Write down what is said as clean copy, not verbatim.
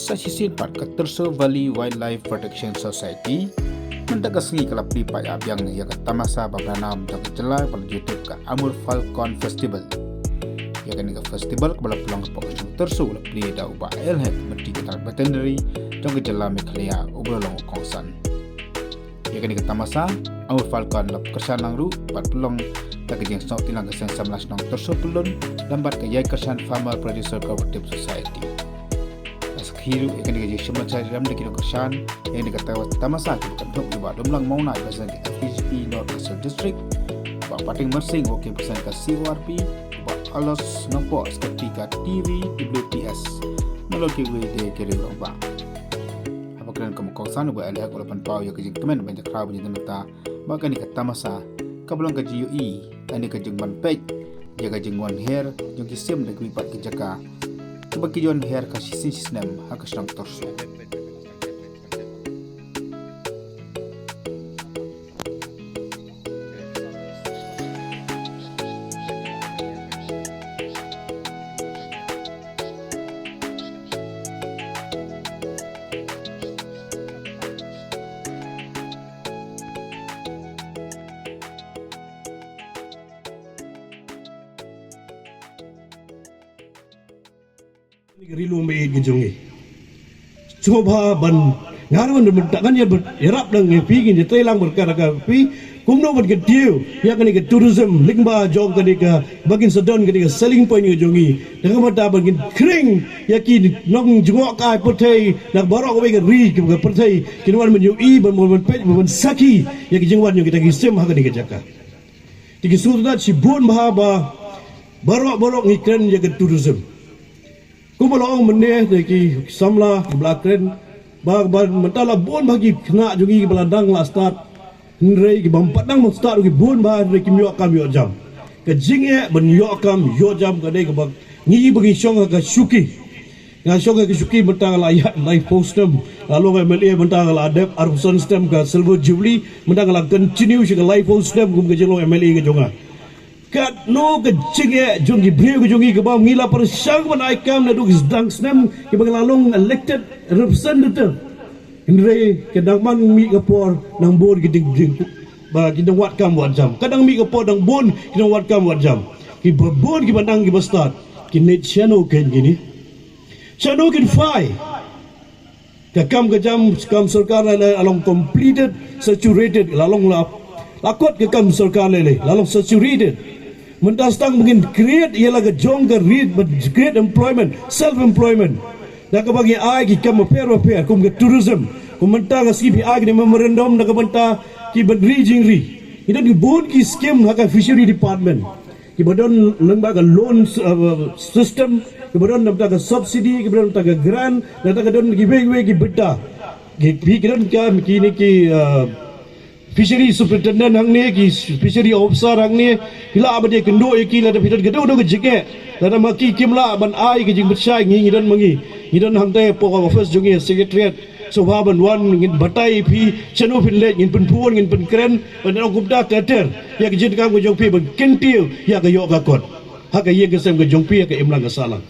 Sasisin part ke Terso Valley Wildlife Protection Society mendagasngi kalap lipa ya biang ya ke tamasa babranam jaga jelai pada YouTube ke Amur Falcon Festival. Ya kan ke festival kebala pulang ke Pokok Terso la pli da uba elhet menti kita veterinary jaga jelai meklia ubrolong kongsan. Ya kan ke tamasa Amur Falcon la kersan langru pat pulang tak kejeng stok tilang ke samlas nong Terso pulun lambat ke yai kersan Farmer Producer Cooperative Society. Hiru ikan digaji semua cari dalam dekino kersan yang dikatakan tamasa bukan untuk ibadah dumlang mau naik pesan ke FHP North Coastal District bak pating mersing oke pesan ke CORP bak alos nompo ketika TV WPS melalui WD kiri bak apa kalian kamu kausan buat alih aku lepan pau ya kejeng kemen banyak kerap banyak temata bahkan dikat tamasa kabelang ke GUE ini kejeng ban pek jaga jengwan hair jeng kisim dan kelipat ke jaka bagi John Hair kasih sistem hakas nang Terso. Rilu me gijongi coba ban ngaran takkan ya berharap dang pi gin telang berkara pi kumno ber gedio ya kan ke tourism lingba jog kan ke bagin sedon kan ke selling point gijongi dengan mata bagin kring ya ki nong jungok kai pertai nak barok ke ri ke pertai kinwan menyu i ban pej ban saki ya ki jingwan kita gisem ha kan ke jaka tiki surat si bon bahaba barok ngikren ya ke tourism kumolong meneh deki samla blakren bag mentala bon bagi kena jungi beladang la start nrei ki bampadang mo start ki bon ba deki myo kam yo jam ke jinge ben yo kam yo jam ka dei ke bag ngi bagi syong ka syuki nga syong ka syuki mentang la ya life postem lalu MLA mentang la adep arusan stem ka silver jubilee mentang la continue shi ka life postem kum ke jelo MLA ke jonga kat no ke jinge jungi breu ke jungi ke bam ngila per syang ban ai kam na du sedang snem ke bang lalong elected representative indre ke dangman mi ke por nang bon ke ding ba ki dang wat kam wat jam kadang mi ke por dang bon ki dang wat kam wat jam ki bon ki bandang ki bastat ki net chano ken gini chano ken fai ke kam ke jam kam sarkar along completed saturated lalong lakot ke kam sarkar le lalong saturated mentastang mungkin create ialah ke jong ke read but create employment self employment nak bagi ai ki kam pair kum ke tourism kum mentang skipi ai ni memorandum nak benta ki badri jingri ida di bon ki scheme hak fishery department ki badon lembaga loan system ki badon lembaga subsidy ki badon lembaga grant nak don ki we ki beta ki don ki ni ki fishery superintendent hang ni ki fishery officer hang ni hila abade kendo ki la dapat gedo do jeke la maki kimla ban ai ki jing bersai ngi dan mangi ngidon hang te po office jungi secretariat so ban wan ngin batai pi chano pin le ngin pun puon ngin pun kren ban gupta kater ya ki jin kam ko jong pi ban kentiu ya ka yo ka kot ha ka ye ke sem ko jong pi ka imlang ka salang